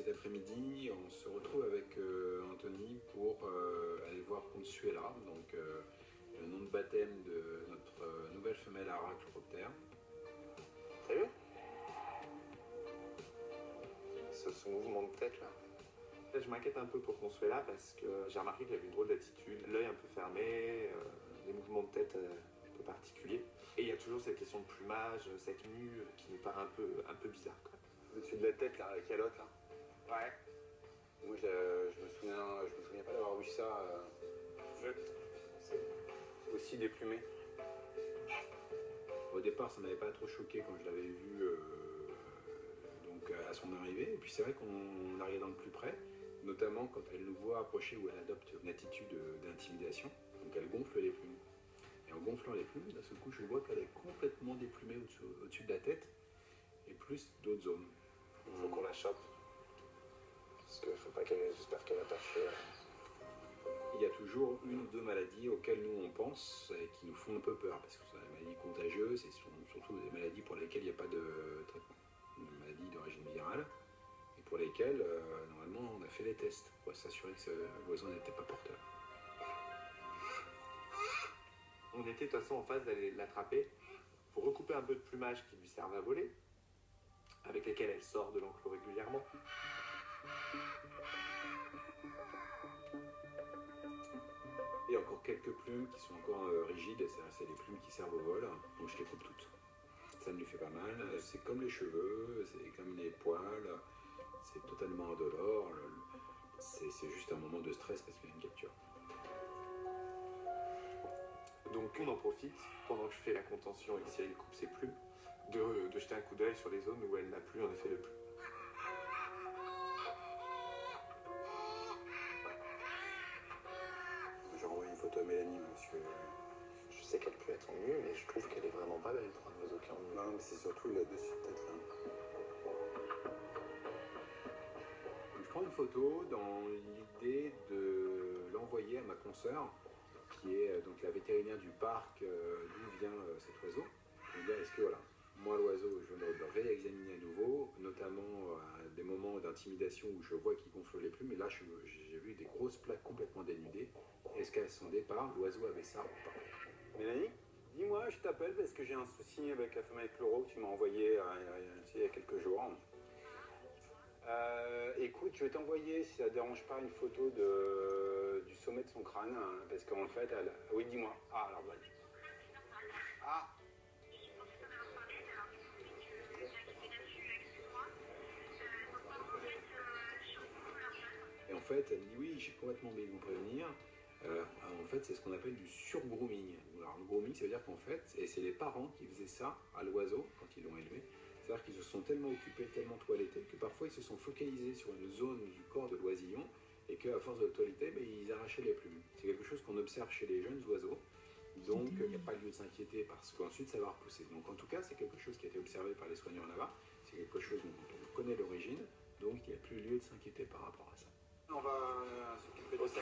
cet après-midi, on se retrouve avec Anthony pour aller voir Consuela, donc le nom de baptême de notre nouvelle femelle Arachloptère. T'as vu ce mouvement de tête là. Je m'inquiète un peu pour Consuela parce que j'ai remarqué qu'elle avait une drôle d'attitude, l'œil un peu fermé, des mouvements de tête un peu particuliers. Et il y a toujours cette question de plumage, cette mue qui nous paraît un peu bizarre. Au-dessus de la tête là, avec la lotte là. Ouais. Moi je me souviens pas d'avoir vu ça aussi déplumé. Au départ, ça m'avait pas trop choqué quand je l'avais vu donc à son arrivée. Et puis c'est vrai qu'on la regardant de plus près, notamment quand elle nous voit approcher où elle adopte une attitude d'intimidation. Donc elle gonfle les plumes. Et en gonflant les plumes, d'un seul coup, je vois qu'elle est complètement déplumée au-dessus de la tête et plus d'autres zones. Il faut qu'on la chope. Parce que faut pas qu'elle. J'espère qu'elle attache. Il y a toujours une ou deux maladies auxquelles nous on pense et qui nous font un peu peur, parce que ce sont des maladies contagieuses et surtout des maladies pour lesquelles il n'y a pas de traitement. Des maladies d'origine virale et pour lesquelles normalement on a fait les tests pour s'assurer que l'oiseau n'était pas porteur. On était de toute façon en phase d'aller l'attraper pour recouper un peu de plumage qui lui servent à voler, avec lesquels elle sort de l'enclos régulièrement. Il y a encore quelques plumes qui sont encore rigides, c'est les plumes qui servent au vol, donc je les coupe toutes. Ça ne lui fait pas mal, c'est comme les cheveux, c'est comme les poils, c'est totalement indolore, c'est juste un moment de stress parce qu'il y a une capture. Donc on en profite, pendant que je fais la contention et que Cyril coupe ses plumes, de jeter un coup d'œil sur les zones où elle n'a plus en effet de plumes. J'ai renvoyé une photo à Mélanie, monsieur. Je sais qu'elle peut être en nu, mais je trouve qu'elle est vraiment pas belle pour un oiseau qui est en nu. Non, mais c'est surtout là-dessus peut-être là. Je prends une photo dans l'idée de l'envoyer à ma consoeur, qui est donc la vétérinaire du parc d'où vient cet oiseau. Je me dis, est-ce que voilà, moi l'oiseau, je vais le réexaminer à nouveau, notamment à des moments d'intimidation où je vois qu'il gonfle les plumes, et là j'ai vu des grosses plaques complètement dénudées. Est-ce qu'à son départ, l'oiseau avait ça ou pas? Mélanie, dis-moi, je t'appelle parce que j'ai un souci avec la femelle chloro que tu m'as envoyé il y a quelques jours. Écoute, je vais t'envoyer, si ça ne dérange pas, une photo du sommet de son crâne, hein, parce qu'en fait, elle... Oui, dis-moi. Ah, alors voilà. Ah. Et en fait, elle me dit oui, j'ai complètement oublié de vous prévenir. En fait, c'est ce qu'on appelle du surgrooming. Alors, le grooming, ça veut dire qu'en fait, et c'est les parents qui faisaient ça à l'oiseau quand ils l'ont élevé. C'est-à-dire qu'ils se sont tellement occupés, tellement toilettés, que parfois ils se sont focalisés sur une zone du corps de l'oisillon et qu'à force de toiletter, ils arrachaient les plumes. C'est quelque chose qu'on observe chez les jeunes oiseaux. Donc, il n'y a pas lieu de s'inquiéter parce qu'ensuite, ça va repousser. Donc, en tout cas, c'est quelque chose qui a été observé par les soignants là-bas. C'est quelque chose dont on connaît l'origine. Donc, il n'y a plus lieu de s'inquiéter par rapport à ça. On va s'occuper de ça.